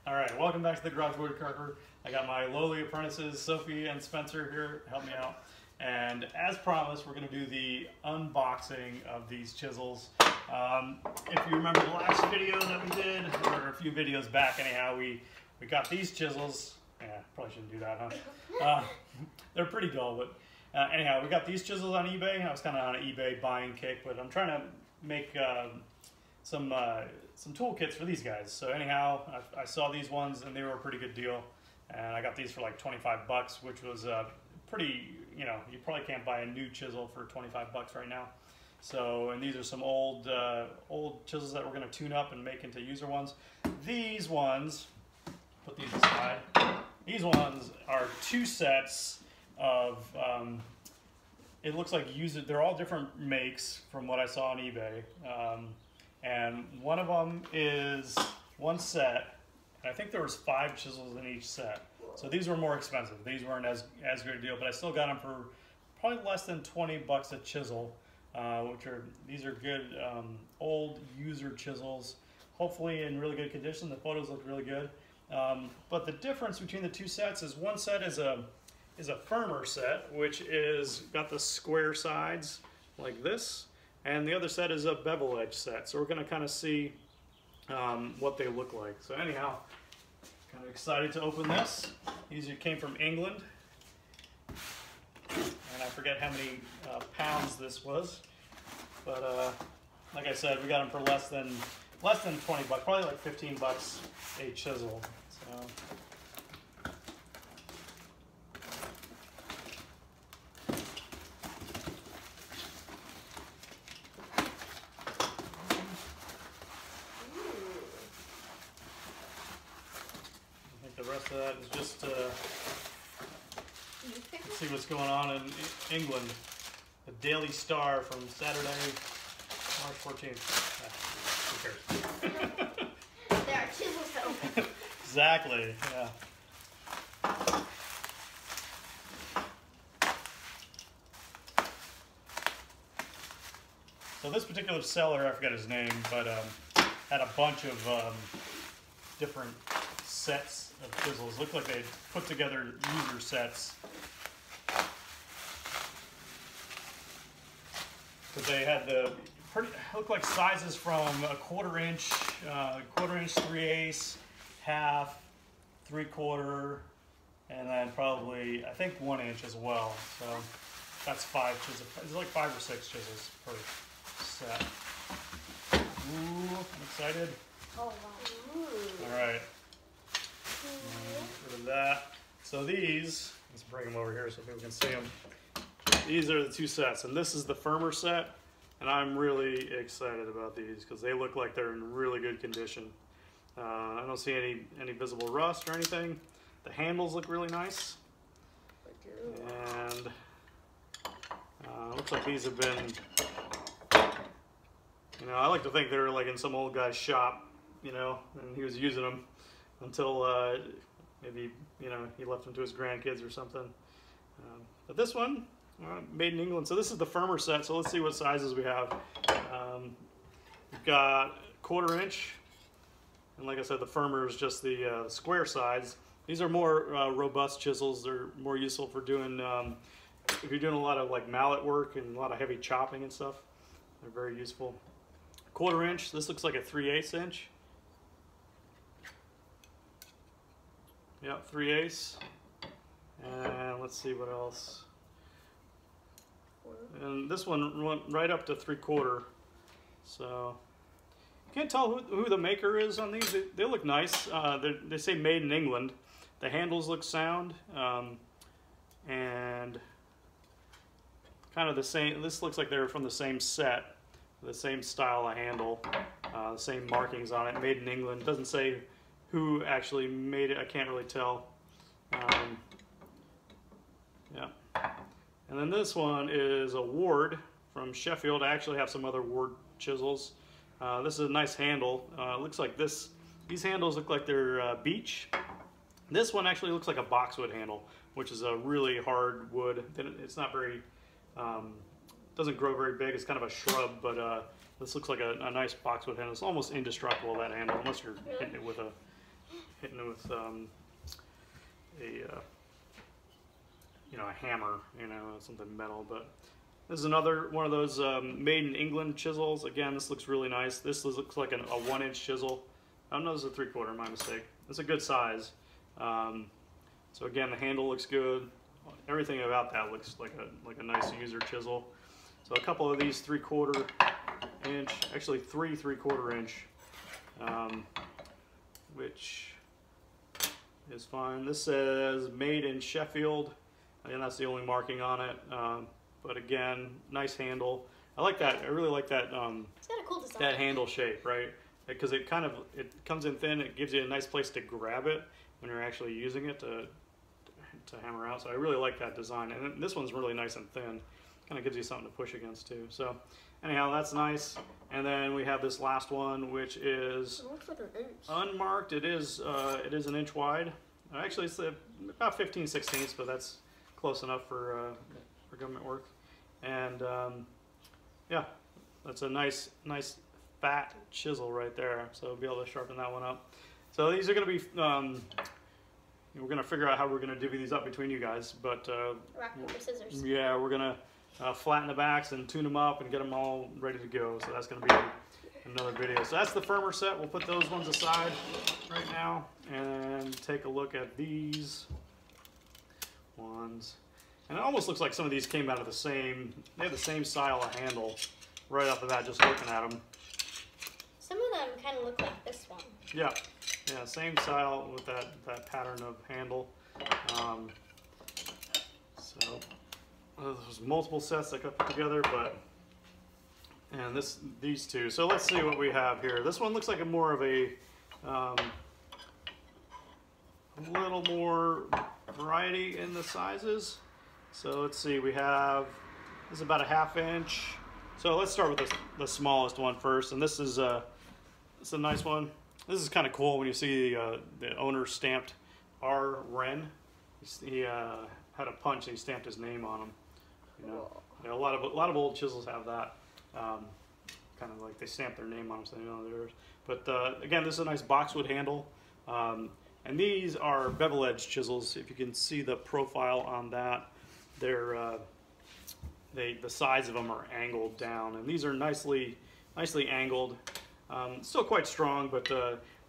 All right, welcome back to the Garage Woodcarver. I got my lowly apprentices, Sophie and Spencer, here to help me out. And as promised, we're going to do the unboxing of these chisels. If you remember the last video that we did, or a few videos back anyhow, we got these chisels. Yeah, probably shouldn't do that, huh? They're pretty dull, but anyhow, we got these chisels on eBay. I was kind of on an eBay buying kick, but I'm trying to make some toolkits for these guys. So anyhow, I saw these ones and they were a pretty good deal, and I got these for like 25 bucks, which was pretty, you know, you probably can't buy a new chisel for 25 bucks right now. So, and these are some old chisels that we're going to tune up and make into user ones. These ones, put these aside, these ones are two sets of, it looks like they're all different makes from what I saw on eBay. And one of them is one set, and I think there was 5 chisels in each set. So these were more expensive. These weren't as good a deal, but I still got them for probably less than 20 bucks a chisel, these are good old user chisels, hopefully in really good condition. The photos look really good. But the difference between the two sets is one set is a firmer set, which is got the square sides like this, and the other set is a bevel edge set. So we're going to kind of see what they look like. So anyhow, kind of excited to open this. These came from England, and I forget how many pounds this was, but like I said, we got them for less than 20 bucks, probably like 15 bucks a chisel. So. The rest of that is just see what's going on in England. The Daily Star from Saturday, March 14th. Who cares? There are chisels to open. Exactly, yeah. So this particular seller, I forget his name, but had a bunch of different sets of chisels. Looked like they put together user sets. Because they had looked like sizes from a quarter inch, 3/8, half, 3/4, and then probably, I think 1 inch as well. So that's 5 chisels. It's like 5 or 6 chisels per set. Ooh, I'm excited. Oh, wow. All right. Rid of that. So these, let's bring them over here so people can see them. These are the two sets, and this is the firmer set, and I'm really excited about these because they look like they're in really good condition. I don't see any visible rust or anything. The handles look really nice, and looks like these have been, you know, I like to think they're like in some old guy's shop, you know, and he was using them until maybe, you know, he left them to his grandkids or something. But this one, made in England. So this is the firmer set. So let's see what sizes we have. We've got 1/4 inch, and like I said, the firmer is just the square sides. These are more robust chisels. They're more useful for doing if you're doing a lot of like mallet work and a lot of heavy chopping and stuff. They're very useful. 1/4 inch. This looks like a 3/8 inch. Yeah, 3/8. And let's see what else. And this one went right up to 3/4. So can't tell who the maker is on these. They look nice. They say made in England. The handles look sound, and kind of the same. This looks like they're from the same set, the same style of handle, the same markings on it. Made in England. Doesn't say who actually made it. I can't really tell. Yeah. And then this one is a Ward from Sheffield. I actually have some other Ward chisels. This is a nice handle. Looks like these handles look like they're beech. This one actually looks like a boxwood handle, which is a really hard wood. It's not very, doesn't grow very big. It's kind of a shrub, but this looks like a nice boxwood handle. It's almost indestructible, that handle, unless you're hitting it with a hitting it with a hammer, something metal. But this is another one of those made in England chisels. Again, this looks really nice. This looks like a 1-inch chisel. Oh no, this is a 3/4. My mistake. It's a good size. So again, the handle looks good. Everything about that looks like a nice user chisel. So a couple of these 3/4 inch, actually 3 3/4 inch, which is fine. This says made in Sheffield, and that's the only marking on it. But again, nice handle. I like that. I really like that. It's got a cool design. That handle shape, right? Because it comes in thin. It gives you a nice place to grab it when you're actually using it to hammer out. So I really like that design. And then this one's really nice and thin. Kind of gives you something to push against too. So anyhow, that's nice. And then we have this last one, which is It looks like an inch. unmarked. It is an inch wide. Actually, it's about 15/16, but that's close enough for government work. And yeah, that's a nice fat chisel right there. So we'll be able to sharpen that one up. So these are going to be, we're going to figure out how we're going to divvy these up between you guys. But Rock, paper, scissors. yeah, we're going to flatten the backs and tune them up and get them all ready to go. So that's going to be another video. So that's the firmer set. We'll put those ones aside right now and take a look at these ones. And it almost looks like some of these came out of they have the same style of handle right off the bat, just looking at them. Some of them kind of look like this one. Yeah, same style with that pattern of handle. So there's multiple sets that got put together, and these two. So let's see what we have here. This one looks like more of a little more variety in the sizes. So let's see, this is about a 1/2 inch. So let's start with the smallest one first, and this is a nice one. This is kind of cool when you see the owner stamped R. Wren. He had a punch and he stamped his name on them. A lot of old chisels have that. Kind of like they stamp their name on them, so they know theirs. But again, this is a nice boxwood handle. And these are bevel edge chisels. If you can see the profile on that, the sides of them are angled down, and these are nicely angled. Still quite strong, but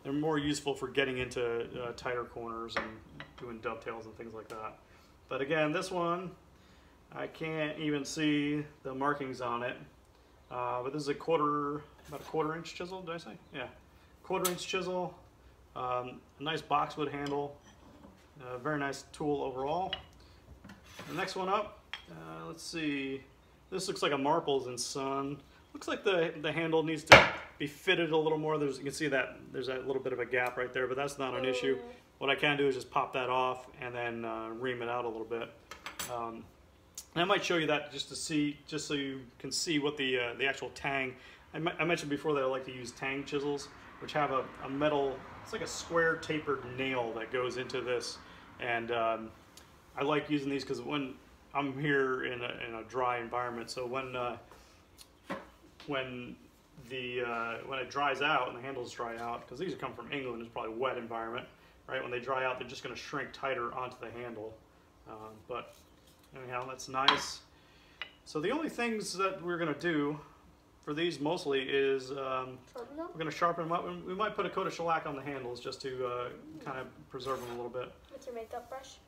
they're more useful for getting into tighter corners and doing dovetails and things like that. But again, this one, I can't even see the markings on it. But this is about a 1/4 inch chisel, did I say? Yeah, 1/4 inch chisel. A nice boxwood handle. Very nice tool overall. The next one up, let's see. This looks like a Marples and Son. Looks like the handle needs to be fitted a little more. You can see that there's that little bit of a gap right there, but that's not an issue. What I can do is just pop that off and then ream it out a little bit. And I might show you that just so you can see what the actual tang. I mentioned before that I like to use tang chisels, which have a metal. It's like a square tapered nail that goes into this, and I like using these because when I'm here in a dry environment, so when it dries out and the handles dry out, because these come from England, it's probably a wet environment, right? When they dry out, they're just going to shrink tighter onto the handle. But anyhow, that's nice. So the only things that we're going to do for these mostly is we're going to sharpen them up, and we might put a coat of shellac on the handles just to kind of preserve them a little bit. With your makeup brush?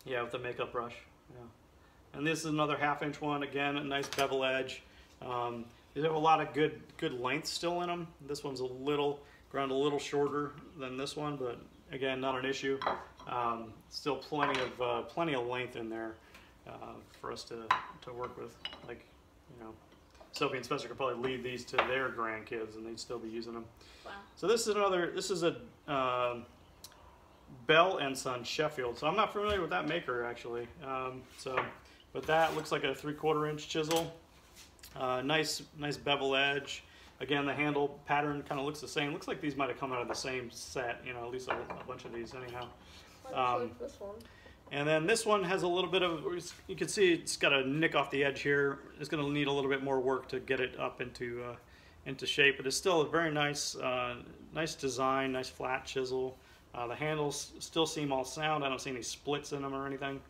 Yeah, with the makeup brush. Yeah. And this is another 1/2 inch one. Again, a nice bevel edge. They have a lot of good length still in them. This one's ground a little shorter than this one, but again, not an issue. Still plenty of length in there for us to work with. Like, Sophie and Spencer could probably leave these to their grandkids and they'd still be using them. Wow. So this is a Bell and Son Sheffield. So I'm not familiar with that maker actually. But that looks like a 3/4 inch chisel. Nice bevel edge. Again, the handle pattern kind of looks the same. Looks like these might have come out of the same set. At least a bunch of these anyhow. this one. And then this one has a little bit of, you can see it's got a nick off the edge here. It's going to need a little bit more work to get it up into shape, but it's still a very nice design, nice flat chisel. The handles still seem all sound. I don't see any splits in them or anything.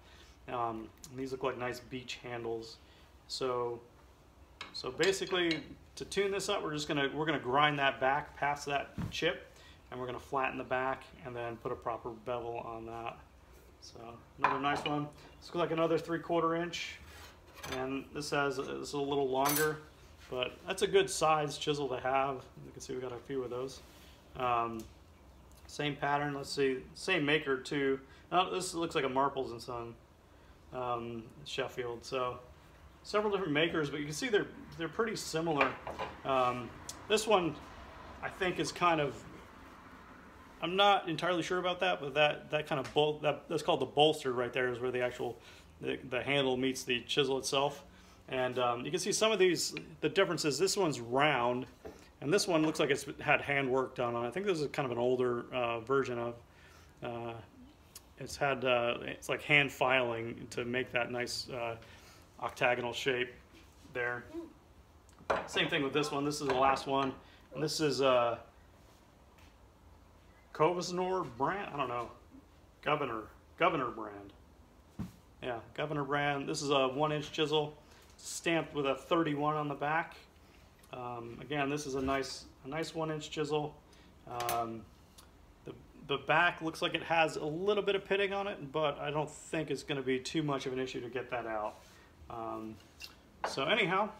These look like nice beach handles. So basically, to tune this up, we're gonna grind that back past that chip, and we're gonna flatten the back and then put a proper bevel on that. So another nice one. This looks like another 3/4 inch, and this is a little longer, but that's a good size chisel to have. You can see we got a few of those. Same pattern. Let's see, same maker too. Oh, this looks like a Marples and Son, Sheffield. So several different makers, but you can see they're pretty similar. This one I think is kind of, I'm not entirely sure about that, but that kind of that's called the bolster right there, is where the actual the handle meets the chisel itself. And you can see some of these, the differences. This one's round, and this one looks like it's had hand work done on it. I think this is kind of an older version of. It's had it's like hand filing to make that nice octagonal shape there. Same thing with this one. This is the last one, and this is Kovasnor brand. I don't know, Governor brand. Yeah, Governor brand. This is a 1-inch chisel, stamped with a 31 on the back. Again, this is a nice 1-inch chisel. The back looks like it has a little bit of pitting on it, but I don't think it's going to be too much of an issue to get that out. So anyhow,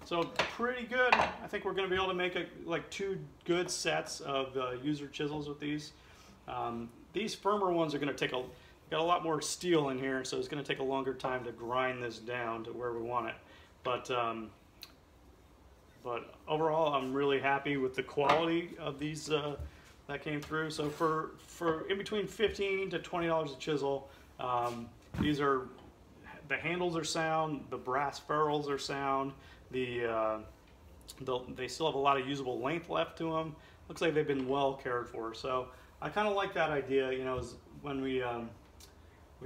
so pretty good. I think we're going to be able to make like 2 good sets of user chisels with these. These firmer ones are going to take got a lot more steel in here, so it's going to take a longer time to grind this down to where we want it. But overall, I'm really happy with the quality of these that came through. So for in between $15 to $20 a chisel, these are, the handles are sound, the brass ferrules are sound, they still have a lot of usable length left to them. Looks like they've been well cared for. So I kind of like that idea, you know, is when we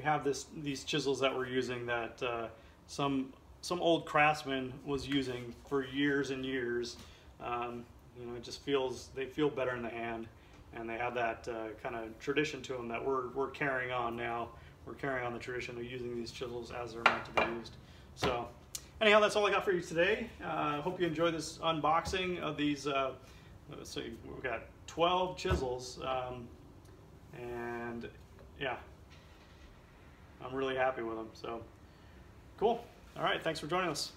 have these chisels that we're using that some old craftsman was using for years and years. You know, it just they feel better in the hand, and they have that kind of tradition to them that we're carrying on now. We're carrying on the tradition of using these chisels as they're meant to be used. So anyhow, that's all I got for you today. Hope you enjoyed this unboxing of these. Let's see, we've got 12 chisels, and yeah, I'm really happy with them. So cool. All right, thanks for joining us.